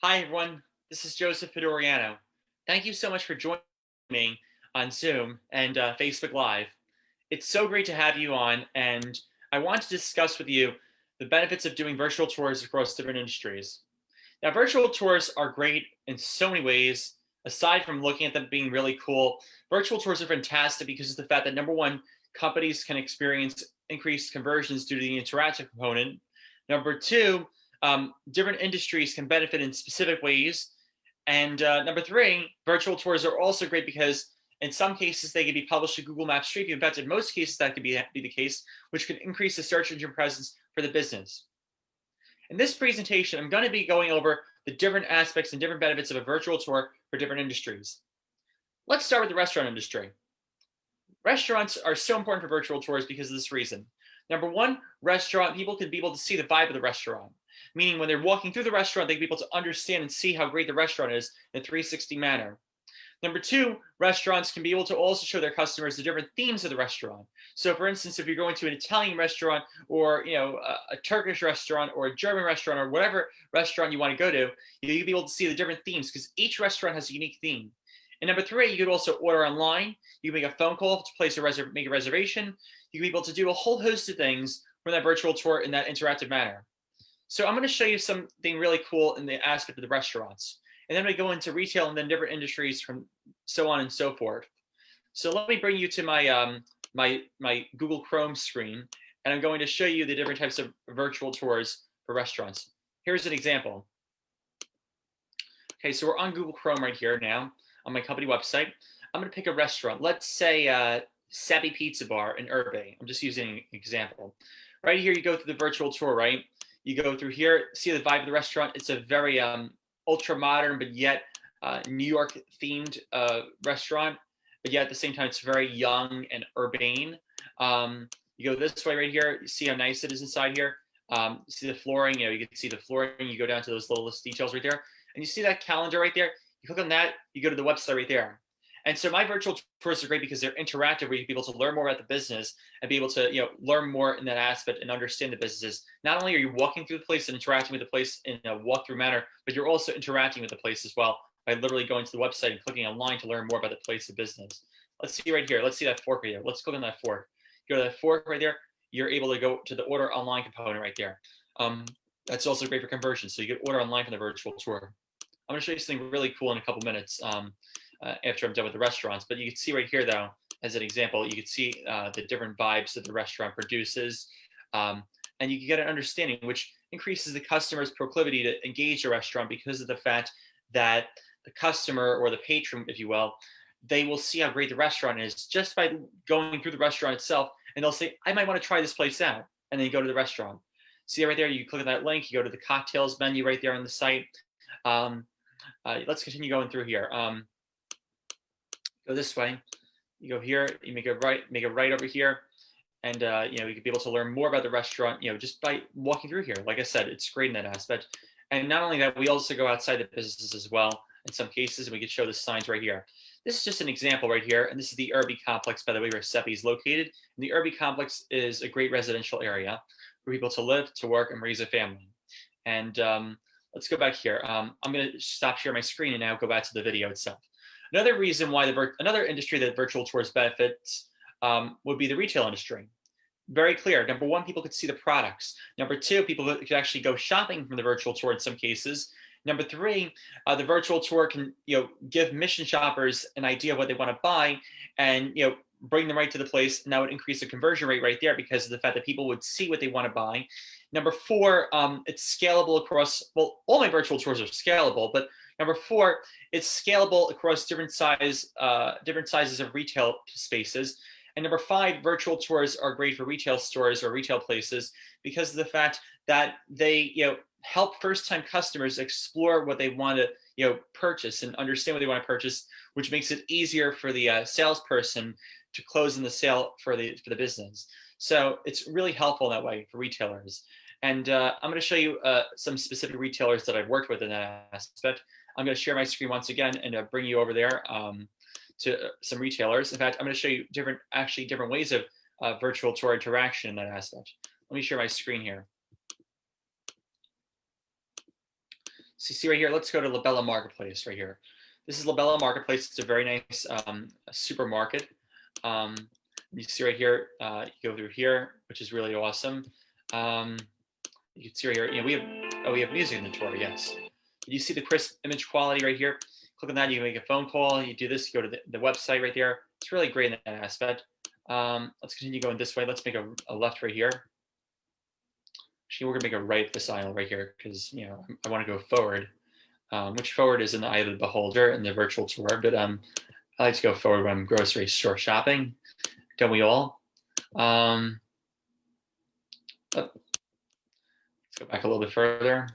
Hi, everyone. This is Joseph Fedoriano. Thank you so much for joining me on Zoom and Facebook Live. It's so great to have you on, and I want to discuss with you the benefits of doing virtual tours across different industries. Now, virtual tours are great in so many ways. Aside from looking at them being really cool, virtual tours are fantastic because of the fact that number one, companies can experience increased conversions due to the interactive component. Number two, different industries can benefit in specific ways. And number three, virtual tours are also great because in some cases they can be published to Google Maps Street View. In fact, in most cases that could be the case, which can increase the search engine presence for the business. In this presentation, I'm going to be going over the different aspects and different benefits of a virtual tour for different industries. Let's start with the restaurant industry. Restaurants are so important for virtual tours because of this reason. Number one, restaurant people can be able to see the vibe of the restaurant, meaning when they're walking through the restaurant, they can be able to understand and see how great the restaurant is in a 360 manner. Number two, restaurants can be able to also show their customers the different themes of the restaurant. So, for instance, if you're going to an Italian restaurant or a Turkish restaurant or a German restaurant or whatever restaurant you want to go to, you can be able to see the different themes because each restaurant has a unique theme. And number three, you could also order online. You can make a phone call to make a reservation. You can be able to do a whole host of things from that virtual tour in that interactive manner. So I'm going to show you something really cool in the aspect of the restaurants. And then we go into retail and then different industries from so on and so forth. So let me bring you to my Google Chrome screen, and I'm going to show you the different types of virtual tours for restaurants. Here's an example. Okay, so we're on Google Chrome right here now on my company website. I'm going to pick a restaurant. Let's say Sabby Pizza Bar in Irby. I'm just using an example. Right here, you go through the virtual tour, right? You go through here, see the vibe of the restaurant. It's a very ultra modern, but yet New York themed restaurant. But yet at the same time, it's very young and urbane. You go this way right here. You see how nice it is inside here. See the flooring. You can see the flooring. You go down to those little details right there, and you see that calendar right there. You click on that. You go to the website right there. And so my virtual tours are great because they're interactive, where you can be able to learn more about the business and be able to learn more in that aspect and understand the businesses. Not only are you walking through the place and interacting with the place in a walkthrough manner, but you're also interacting with the place as well by literally going to the website and clicking online to learn more about the place of business. Let's see right here. Let's see that fork right there. Let's click on that fork. You go to that fork right there. You're able to go to the order online component right there. That's also great for conversion. So you can order online from the virtual tour. I'm going to show you something really cool in a couple minutes. After I'm done with the restaurants. But you can see right here, though, as an example, you can see the different vibes that the restaurant produces. And you can get an understanding, which increases the customer's proclivity to engage a restaurant because of the fact that the customer or the patron, if you will, they will see how great the restaurant is just by going through the restaurant itself. And they'll say, I might want to try this place out. And then you go to the restaurant. See right there, you click on that link, you go to the cocktails menu right there on the site. Let's continue going through here. Go this way. You go here. You make a right over here, and you could be able to learn more about the restaurant. Just by walking through here. Like I said, it's great in that aspect. And not only that, we also go outside the businesses as well. In some cases, and we could show the signs right here. This is just an example right here, and this is the Irby complex, by the way, where Seppi is located. And the Irby complex is a great residential area for people to live, to work, and raise a family. And let's go back here. I'm going to stop sharing my screen and now go back to the video itself. Another reason why another industry that virtual tours benefits would be the retail industry. Very clear. Number one, people could see the products. Number two, people could actually go shopping from the virtual tour in some cases. Number three, the virtual tour can give mission shoppers an idea of what they want to buy, and bring them right to the place. And that would increase the conversion rate right there because of the fact that people would see what they want to buy. Number four, it's scalable across. Well, all my virtual tours are scalable, but number four, it's scalable across different sizes of retail spaces. And number five, virtual tours are great for retail stores or retail places because of the fact that they help first-time customers explore what they want to purchase and understand what they want to purchase, which makes it easier for the salesperson to close in the sale for the business. So it's really helpful that way for retailers. And I'm going to show you some specific retailers that I've worked with in that aspect. I'm going to share my screen once again and bring you over there to some retailers. In fact, I'm going to show you different ways of virtual tour interaction in that aspect. Let me share my screen here. So you see right here, let's go to Labella Marketplace right here. This is Labella Marketplace. It's a very nice supermarket. You see right here, you go through here, which is really awesome. You can see right here, we have music in the tour, yes. You see the crisp image quality right here. Click on that, you can make a phone call. You do this, you go to the website right there. It's really great in that aspect. Let's continue going this way. Let's make a left right here. Actually, we're gonna make a right this aisle right here because I want to go forward. Which forward is in the eye of the beholder in the virtual tour, but I like to go forward when I'm grocery store shopping. Don't we all? Let's go back a little bit further.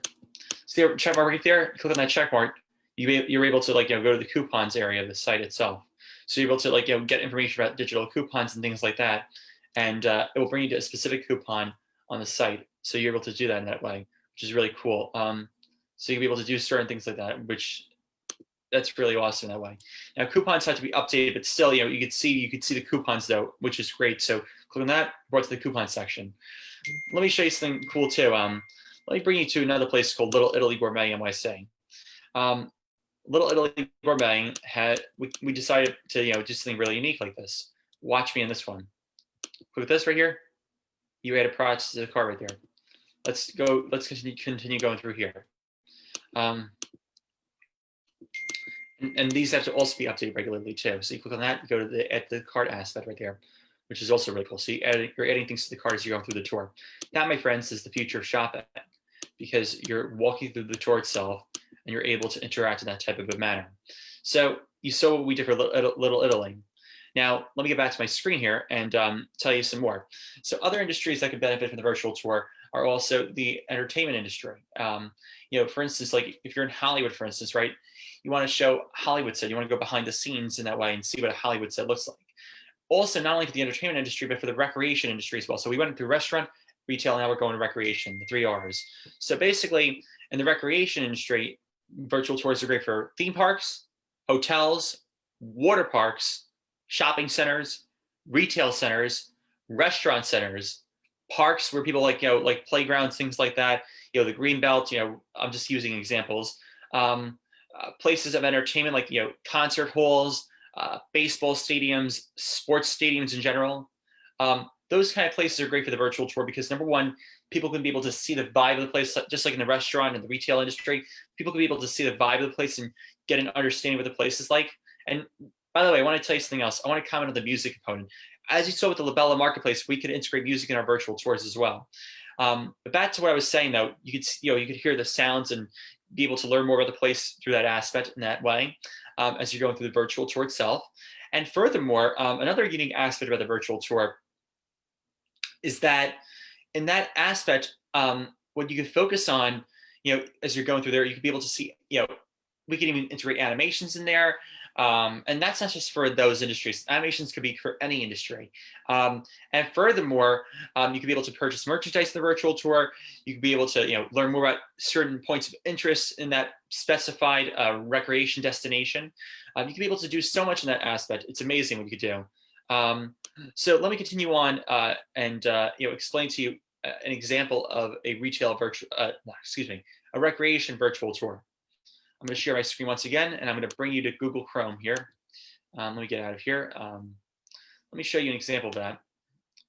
See a check mark right there? Click on that check mark. You're able to go to the coupons area of the site itself. So you're able to get information about digital coupons and things like that, and it will bring you to a specific coupon on the site. So you're able to do that in that way, which is really cool. So you'll be able to do certain things like that, which that's really awesome that way. Now coupons have to be updated, but still, you could see the coupons though, which is great. So click on that, brought to the coupon section. Let me show you something cool too. Let me bring you to another place called Little Italy Gourmet NYC. Little Italy Gourmet we decided to do something really unique like this. Watch me in this one. Click this right here. You add a product to the cart right there. Let's go. Let's continue going through here. And these have to also be updated regularly too. So you click on that, go to at the cart aspect right there, which is also really cool. So you're adding things to the cart as you're going through the tour. That, my friends, is the future of shopping, because you're walking through the tour itself and you're able to interact in that type of a manner. So you saw what we did for Little Italy. Now, let me get back to my screen here and tell you some more. So other industries that could benefit from the virtual tour are also the entertainment industry. For instance, like if you're in Hollywood, for instance, right, you want to show Hollywood set. You want to go behind the scenes in that way and see what a Hollywood set looks like. Also, not only for the entertainment industry, but for the recreation industry as well. So we went through restaurant, retail, now we're going to recreation, the 3 R's. So basically, in the recreation industry, virtual tours are great for theme parks, hotels, water parks, shopping centers, retail centers, restaurant centers, parks where people like playgrounds, things like that. The green belt. I'm just using examples. Places of entertainment like concert halls, baseball stadiums, sports stadiums in general. Those kind of places are great for the virtual tour because, number one, people can be able to see the vibe of the place, just like in the restaurant and the retail industry. People can be able to see the vibe of the place and get an understanding of what the place is like. And by the way, I want to tell you something else. I want to comment on the music component. As you saw with the Labella Marketplace, we could integrate music in our virtual tours as well. But back to what I was saying, though, you could hear the sounds and be able to learn more about the place through that aspect in that way as you're going through the virtual tour itself. And furthermore, another unique aspect about the virtual tour is that in that aspect, what you can focus on, as you're going through there, you can be able to see, we can even integrate animations in there. And that's not just for those industries. Animations could be for any industry. And furthermore, you could be able to purchase merchandise in the virtual tour. You could be able to learn more about certain points of interest in that specified recreation destination. You could be able to do so much in that aspect. It's amazing what you could do. So let me continue on and explain to you an example of a a recreation virtual tour. I'm going to share my screen once again, and I'm going to bring you to Google Chrome here. Let me get out of here. Let me show you an example of that.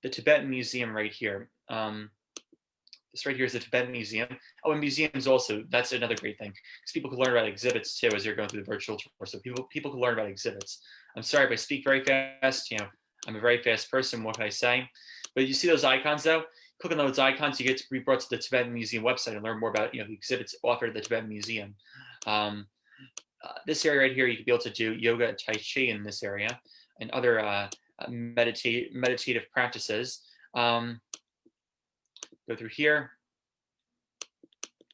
The Tibetan Museum right here. This right here is the Tibetan Museum. Oh, and museums also, that's another great thing, because people can learn about exhibits too as you're going through the virtual tour. So people can learn about exhibits. I'm sorry if I speak very fast. I'm a very fast person. What can I say? But you see those icons though? Click on those icons, you get to be brought to the Tibetan Museum website and learn more about the exhibits offered at the Tibetan Museum. This area right here, you can be able to do yoga and Tai Chi in this area and other meditative practices. Go through here.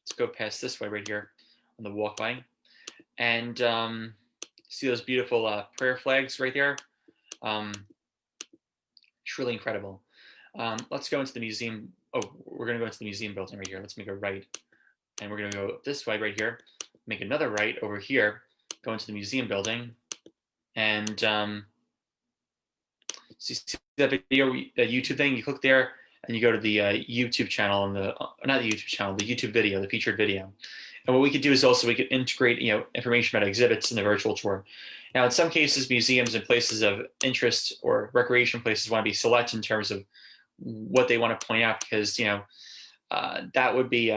Let's go past this way right here on the walkway. And see those beautiful prayer flags right there? Truly incredible. Let's go into the museum. Oh, we're going to go into the museum building right here. Let's make a right. And we're going to go this way right here. Make another right over here. Go into the museum building. And see that video, that YouTube thing? You click there and you go to the YouTube channel, and not the YouTube channel, the YouTube video, the featured video. And what we could do is also we could integrate, information about exhibits in the virtual tour. Now, in some cases, museums and places of interest or recreation places want to be select in terms of what they want to point out, because that would be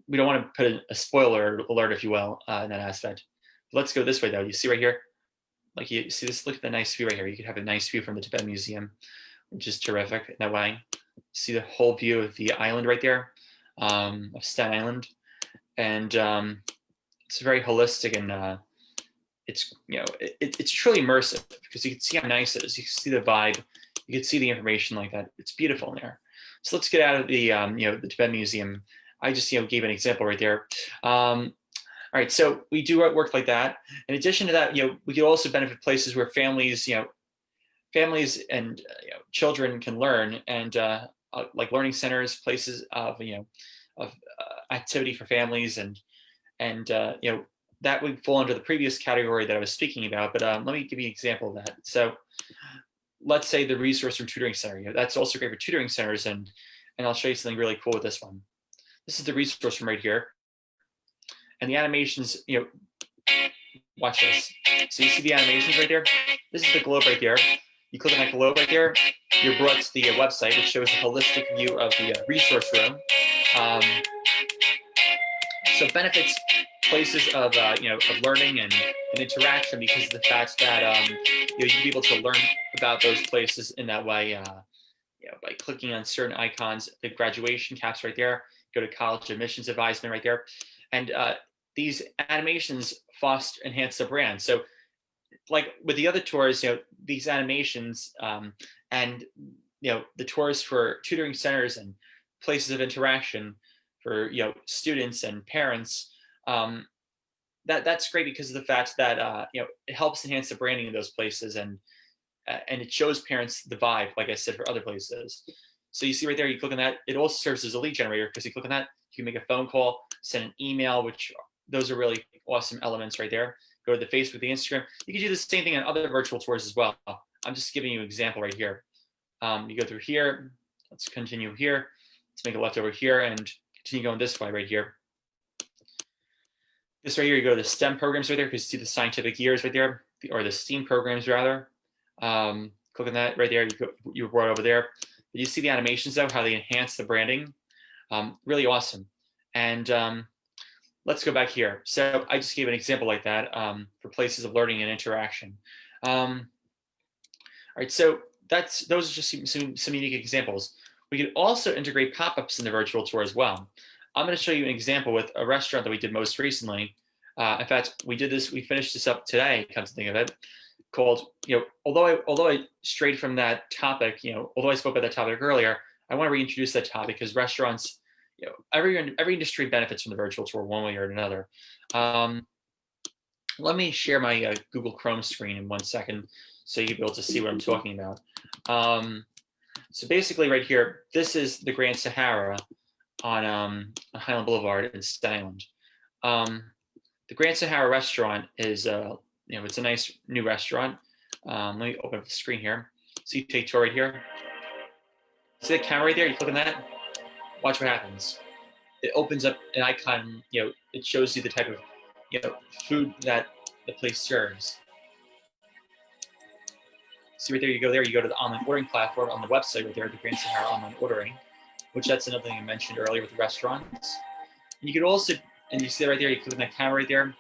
we don't want to put a spoiler alert, if you will, in that aspect. Let's go this way though. You see right here, like you see this. Look at the nice view right here. You could have a nice view from the Tibet Museum, which is terrific in that way. See the whole view of the island right there, of Staten Island, and it's very holistic, and it's it's truly immersive because you can see how nice it is. You can see the vibe, you can see the information like that. It's beautiful in there. So let's get out of the the Tibet Museum. I just gave an example right there. All right, so we do work like that. In addition to that, we could also benefit places where families and children can learn, and like learning centers, places of of activity for families, and that would fall under the previous category that I was speaking about. But let me give you an example of that. So let's say the resource room tutoring center. That's also great for tutoring centers, and I'll show you something really cool with this one. This is the resource room right here, and the animations. Watch this. So you see the animations right there. This is the globe right there. You click on that globe right there, you're brought to the website, which shows a holistic view of the resource room. So benefits places of of learning and interaction, because of the fact that you can be able to learn about those places in that way. By clicking on certain icons, the graduation caps right there, go to college admissions advisement right there, and these animations enhance the brand. So, like with the other tours, these animations and the tours for tutoring centers and places of interaction for students and parents, that's great because of the fact that it helps enhance the branding of those places, and it shows parents the vibe, like I said, for other places. So you see right there, you click on that, it also serves as a lead generator, because you click on that, you can make a phone call, send an email, which those are really awesome elements right there. Go to the Facebook, the Instagram. You can do the same thing on other virtual tours as well. I'm just giving you an example right here. You go through here. Let's continue here. Let's make a left over here and continue going this way right here. This right here, you go to the STEM programs right there, because you see the scientific years right there, or the STEAM programs rather. Click on that right there. You're brought over there. You see the animations though, how they enhance the branding. Really awesome. And let's go back here. So I just gave an example like that for places of learning and interaction. All right, so those are just some unique examples. We could also integrate pop-ups in the virtual tour as well. I'm going to show you an example with a restaurant that we did most recently. In fact, we finished this up today, come to think of it, called, although I strayed from that topic, although I spoke about that topic earlier, I want to reintroduce that topic because restaurants, every industry benefits from the virtual tour one way or another. Let me share my Google Chrome screen in 1 second so you'll be able to see what I'm talking about. So basically right here, this is the Grand Sahara on Highland Boulevard in Staten Island. The Grand Sahara restaurant is, it's a nice new restaurant. Let me open up the screen here. So you take a tour right here. See the camera right there? You click on that. Watch what happens. It opens up an icon. It shows you the type of food that the place serves. See right there, you go there, you go to the online ordering platform on the website right there, the Grand Sahara Online Ordering, which that's another thing I mentioned earlier with the restaurants. And you could also, and you see right there, you click on that camera right there,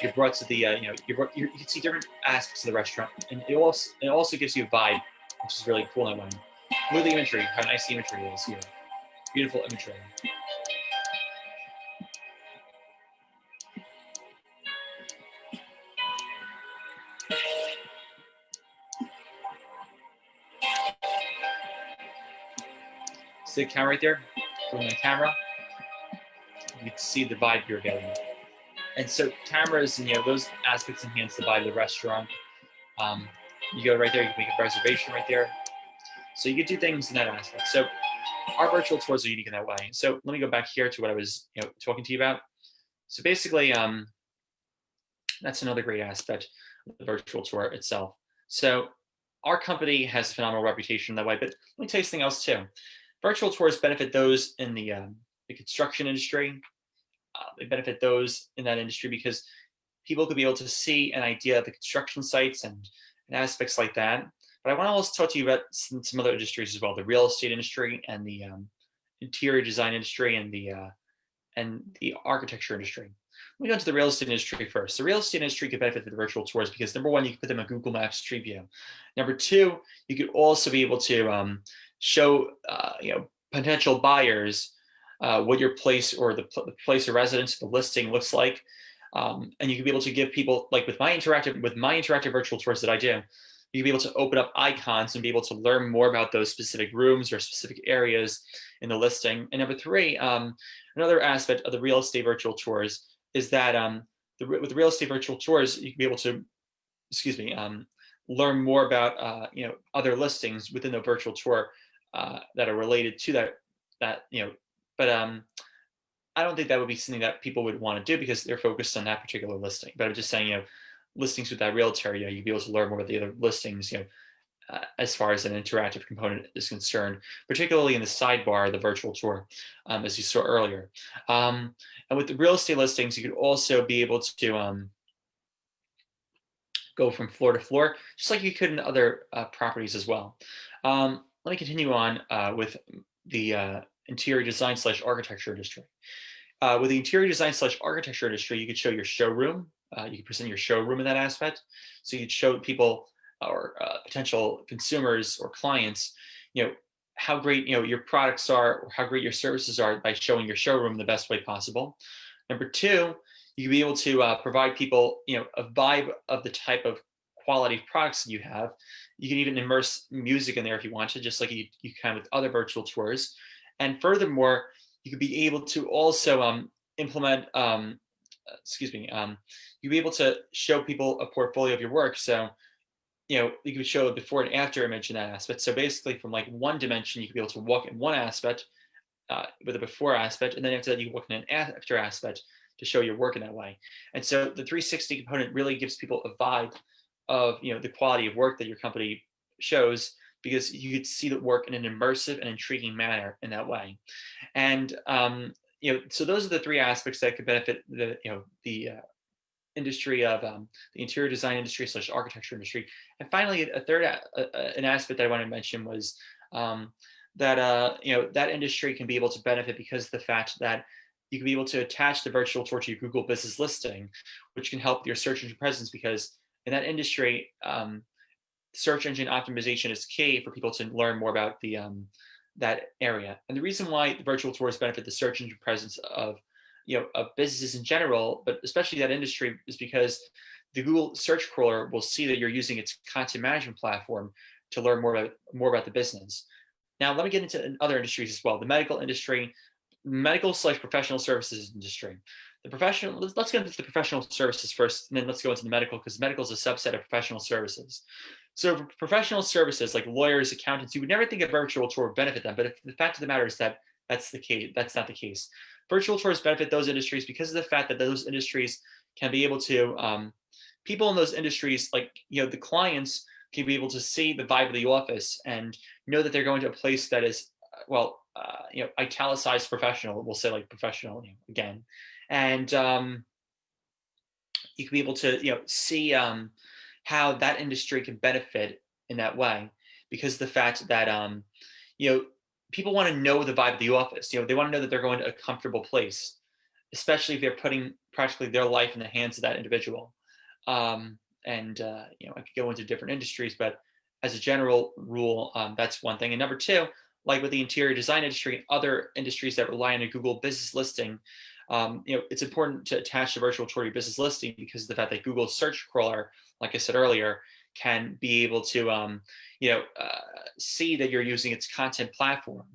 you're brought to the, you can see different aspects of the restaurant, and it also gives you a vibe, which is really cool in that way. Look at the imagery, how nice the imagery is here. Beautiful imagery. See the camera right there? From the camera, you can see the vibe you're getting. And so cameras and those aspects enhance the vibe of the restaurant. You go right there, you can make a reservation right there. So you can do things in that aspect. So our virtual tours are unique in that way. So let me go back here to what I was talking to you about. So basically, that's another great aspect of the virtual tour itself. So our company has a phenomenal reputation in that way, but let me tell you something else too. Virtual tours benefit those in the construction industry, they benefit those in that industry because people could be able to see an idea of the construction sites and aspects like that. But I want to also talk to you about some other industries as well: the real estate industry and the interior design industry and the architecture industry. Let me go into the real estate industry first. The real estate industry could benefit from the virtual tours because number one, you can put them on Google Maps Street View. Number two, you could also be able to show potential buyers what your place or the place of residence, the listing looks like, and you can be able to give people, like with my interactive virtual tours that I do, you can be able to open up icons and be able to learn more about those specific rooms or specific areas in the listing. And number three, another aspect of the real estate virtual tours is that with the real estate virtual tours, you can be able to, learn more about other listings within the virtual tour that are related to that. But I don't think that would be something that people would want to do because they're focused on that particular listing. But I'm just saying, listings with that realtor, you'd be able to learn more about the other listings, as far as an interactive component is concerned, particularly in the sidebar of the virtual tour, as you saw earlier. And with the real estate listings, you could also be able to go from floor to floor, just like you could in other properties as well. Let me continue on with the interior design / architecture industry. With the interior design / architecture industry, you could show your showroom. You could present your showroom in that aspect. So you'd show people or potential consumers or clients, how great your products are or how great your services are by showing your showroom the best way possible. Number two, you can be able to provide people a vibe of the type of quality products that you have. You can even immerse music in there if you want to, just like you can with other virtual tours. And furthermore, you could be able to also implement you'd be able to show people a portfolio of your work. So you could show a before and after image in that aspect. So basically from like one dimension, you could be able to walk in one aspect with a before aspect, and then after that you can walk in an after aspect to show your work in that way. And so the 360 component really gives people a vibe of the quality of work that your company shows, because you could see the work in an immersive and intriguing manner in that way. And so those are the three aspects that could benefit the industry of the interior design industry / architecture industry. And finally, a third an aspect that I want to mention was that that industry can be able to benefit because of the fact that you can be able to attach the virtual tour to your Google business listing, which can help your search engine presence, because in that industry, search engine optimization is key for people to learn more about the that area. And the reason why the virtual tours benefit the search engine presence of businesses in general, but especially that industry, is because the Google search crawler will see that you're using its content management platform to learn more about the business. Now, let me get into other industries as well. The medical industry, medical / professional services industry. Let's get into the professional services first, and then let's go into the medical, because medical is a subset of professional services. So for professional services like lawyers, accountants, you would never think a virtual tour would benefit them. But if the fact of the matter is that that's the case, that's not the case. Virtual tours benefit those industries because of the fact that those industries can be able to, people in those industries, like the clients, can be able to see the vibe of the office and know that they're going to a place that is, italicized professional. We'll say like professional again, and you can be able to see how that industry can benefit in that way, because the fact that people want to know the vibe of the office. They want to know that they're going to a comfortable place, especially if they're putting practically their life in the hands of that individual. I could go into different industries, but as a general rule, that's one thing. And number two, like with the interior design industry and other industries that rely on a Google business listing, it's important to attach the virtual tour to your business listing, because of the fact that Google search crawler, like I said earlier, can be able to see that you're using its content platform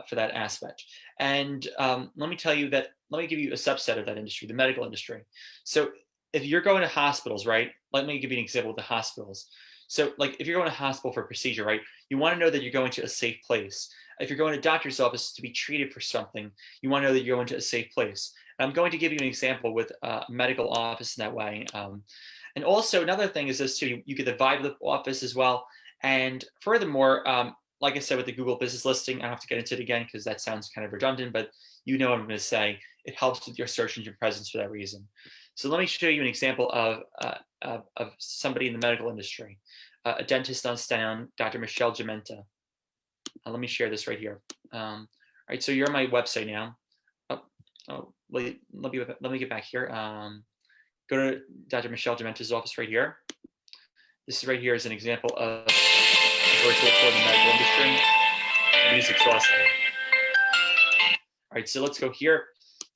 for that aspect. And let me give you a subset of that industry, the medical industry. So if you're going to hospitals, right? Let me give you an example with the hospitals. So like if you're going to hospital for a procedure, right? You want to know that you're going to a safe place. If you're going to a doctor's office to be treated for something, you want to know that you're going to a safe place. And I'm going to give you an example with a medical office in that way. And also another thing is this too, you get the vibe of the office as well. And furthermore, like I said, with the Google business listing, I don't have to get into it again because that sounds kind of redundant, but you know what I'm going to say. It helps with your search engine presence for that reason. So let me show you an example of somebody in the medical industry, a dentist on Staten, Dr. Michelle Gementa. Let me share this right here. All right, so you're on my website now. Let me get back here. Go to Dr. Michelle Gementa's office right here. This right here is an example of a virtual tour in the medical industry. The music's awesome. All right, so let's go here.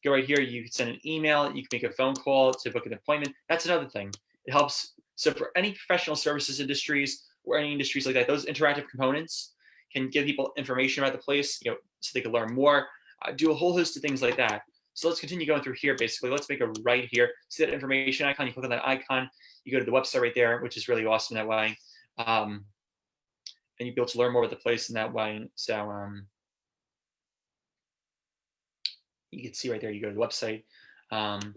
Go right here. You can send an email. You can make a phone call to book an appointment. That's another thing. It helps. So for any professional services industries or any industries like that, those interactive components can give people information about the place, so they can learn more, do a whole host of things like that. So let's continue going through here. Basically, let's make a right here. See that information icon? You click on that icon. You go to the website right there, which is really awesome that way. And you'll be able to learn more about the place in that way. So you can see right there, you go to the website and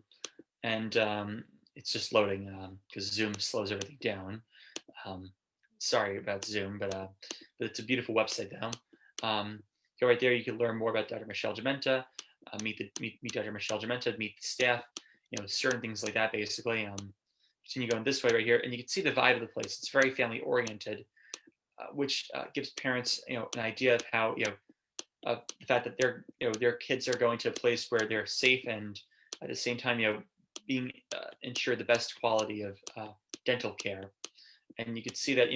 it's just loading because Zoom slows everything down. Sorry about Zoom, but it's a beautiful website though. Go right there, you can learn more about Dr. Michelle Gementa, meet Dr. Michelle Gementa, meet the staff, certain things like that basically. Continue going this way right here, and you can see the vibe of the place. It's very family oriented, which gives parents an idea of how of the fact that their kids are going to a place where they're safe and at the same time being ensured the best quality of dental care. And you can see that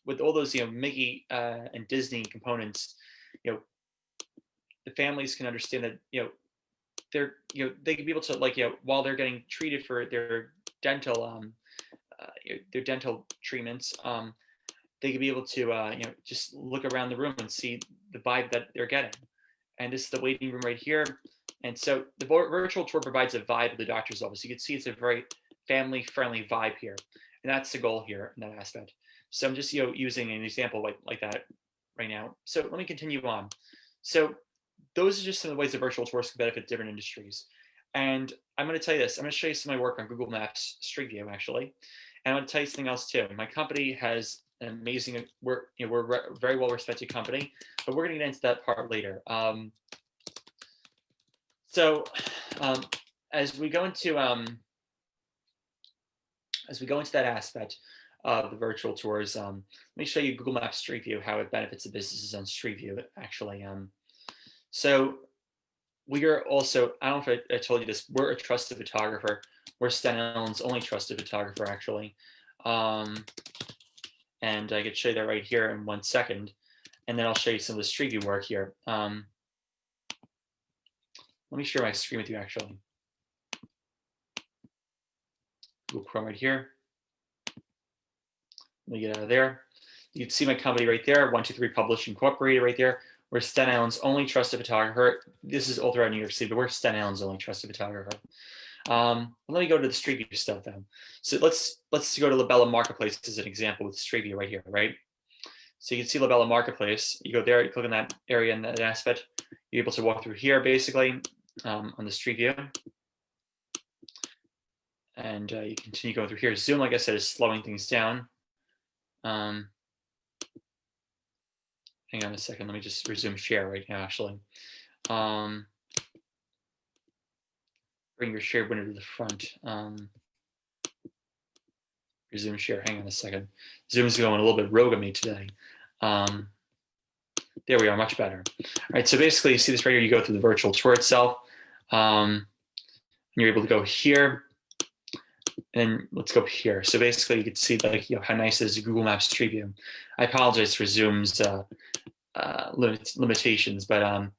with all those Mickey and Disney components, the families can understand that they're they can be able to while they're getting treated for their dental treatments, they could be able to just look around the room and see the vibe that they're getting. And this is the waiting room right here. And so the virtual tour provides a vibe of the doctor's office. You can see it's a very family friendly vibe here. And that's the goal here in that aspect. So I'm just using an example like that right now. So let me continue on. So those are just some of the ways that virtual tours can benefit different industries. And I'm going to tell you this. I'm going to show you some of my work on Google Maps Street View, actually. And I'm going to tell you something else too. My company has an amazing, we're a very well respected company, but we're going to get into that part later. As we go into that aspect of the virtual tours, let me show you Google Maps Street View, how it benefits the businesses on Street View actually. So we are also, I don't know if I told you this, we're a trusted photographer. We're Staten Island's only trusted photographer actually. And I could show you that right here in 1 second. And then I'll show you some of the Street View work here. Let me share my screen with you actually. Google Chrome right here. Let me get out of there. You can see my company right there, 123 Publishing Incorporated right there. We're Staten Island's only trusted photographer. This is all throughout New York City, but we're Staten Island's only trusted photographer. Let me go to the Street View stuff then. So let's go to Labella Marketplace as an example with Street View right here, right? So you can see Labella Marketplace. You go there, you click on that area and that aspect. You're able to walk through here basically on the Street View. And you continue going through here. Zoom, like I said, is slowing things down. Hang on a second. Let me just resume share right now, actually. Bring your share window to the front. Resume share. Hang on a second. Zoom's going a little bit rogue on me today. There we are, much better. All right, so basically, you see this right here. You go through the virtual tour itself. And you're able to go here. And let's go here. So basically, you can see how nice it is Google Maps Street View. I apologize for Zoom's limitations, but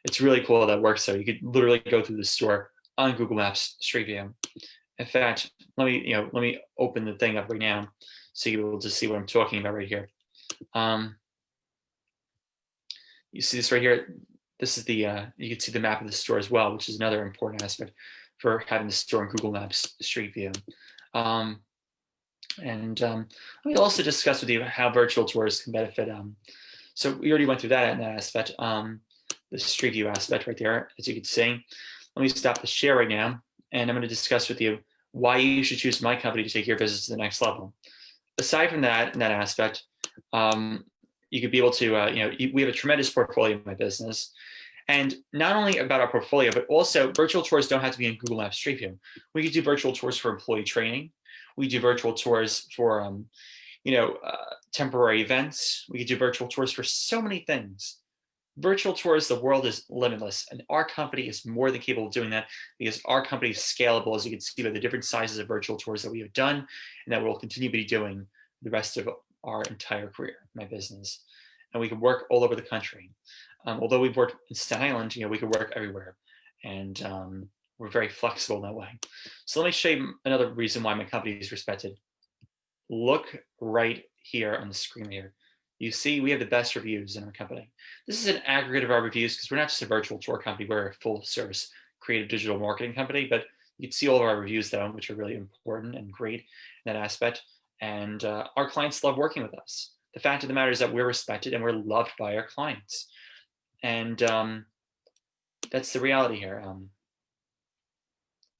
it's really cool that works. So you could literally go through the store on Google Maps Street View. In fact, let me open the thing up right now so you'll be able to see what I'm talking about right here. You see this right here. This is the you can see the map of the store as well, which is another important aspect for having the store in Google Maps Street View. Let me also discuss with you how virtual tours can benefit. So we already went through that in that aspect, the Street View aspect right there, as you can see. Let me stop the share right now, and I'm going to discuss with you why you should choose my company to take your business to the next level. Aside from that, in that aspect, you could be able to, we have a tremendous portfolio in my business. And not only about our portfolio, but also virtual tours don't have to be in Google Maps Street View. We could do virtual tours for employee training. We do virtual tours for, temporary events. We could do virtual tours for so many things. Virtual tours, the world is limitless, and our company is more than capable of doing that because our company is scalable, as you can see by the different sizes of virtual tours that we have done and that we'll continue to be doing the rest of our entire career, my business. And we can work all over the country. Although we've worked in Staten Island, we can work everywhere, and we're very flexible in that way. So let me show you another reason why my company is respected. Look right here on the screen here. You see, we have the best reviews in our company. This is an aggregate of our reviews because we're not just a virtual tour company, we're a full service creative digital marketing company, but you can see all of our reviews though, which are really important and great in that aspect. And our clients love working with us. The fact of the matter is that we're respected and we're loved by our clients. And that's the reality here.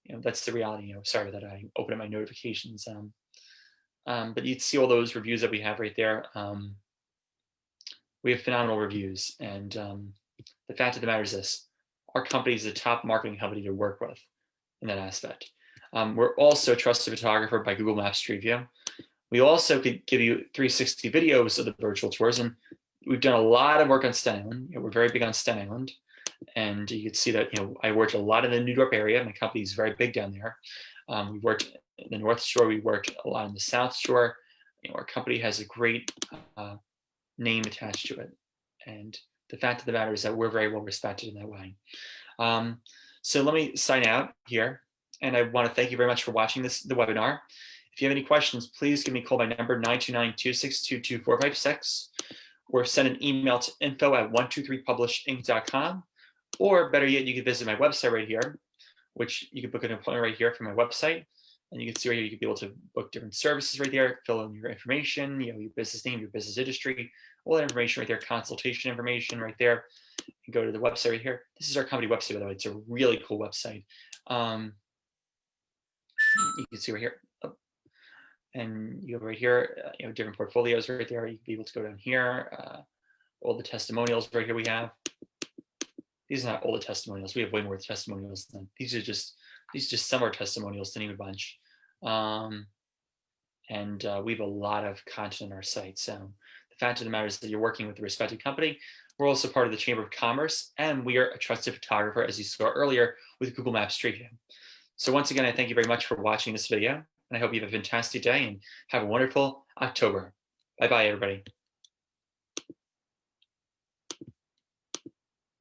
That's the reality. Sorry that I opened up my notifications. But you'd see all those reviews that we have right there. We have phenomenal reviews, and the fact of the matter is this: our company is the top marketing company to work with in that aspect. We're also a trusted photographer by Google Maps Street View. We also could give you 360 videos of the virtual tours, and we've done a lot of work on Staten Island. We're very big on Staten Island, and you can see that I worked a lot in the New Dorp area. My company is very big down there. We worked in the North Shore. We worked a lot in the South Shore. Our company has a great name attached to it, and the fact of the matter is that we're very well respected in that way. So let me sign out here, and I want to thank you very much for watching the webinar. If you have any questions, please give me a call by number 929-262-2456, or send an email to info@123publishinc.com, or better yet, you can visit my website right here, which you can book an appointment right here from my website. And you can see right here, you can be able to book different services right there, fill in your information, your business name, your business industry, all that information right there, consultation information right there. You go to the website right here. This is our company website, by the way. It's a really cool website. You can see right here. And you go right here, different portfolios right there. You can be able to go down here. All the testimonials right here we have. These are not all the testimonials. We have way more testimonials than these are just some of our testimonials, to name a bunch. And we have a lot of content on our site. So the fact of the matter is that you're working with a respected company. We're also part of the Chamber of Commerce, and we are a trusted photographer, as you saw earlier, with Google Maps Street View. So once again, I thank you very much for watching this video, and I hope you have a fantastic day and have a wonderful October. Bye-bye, everybody.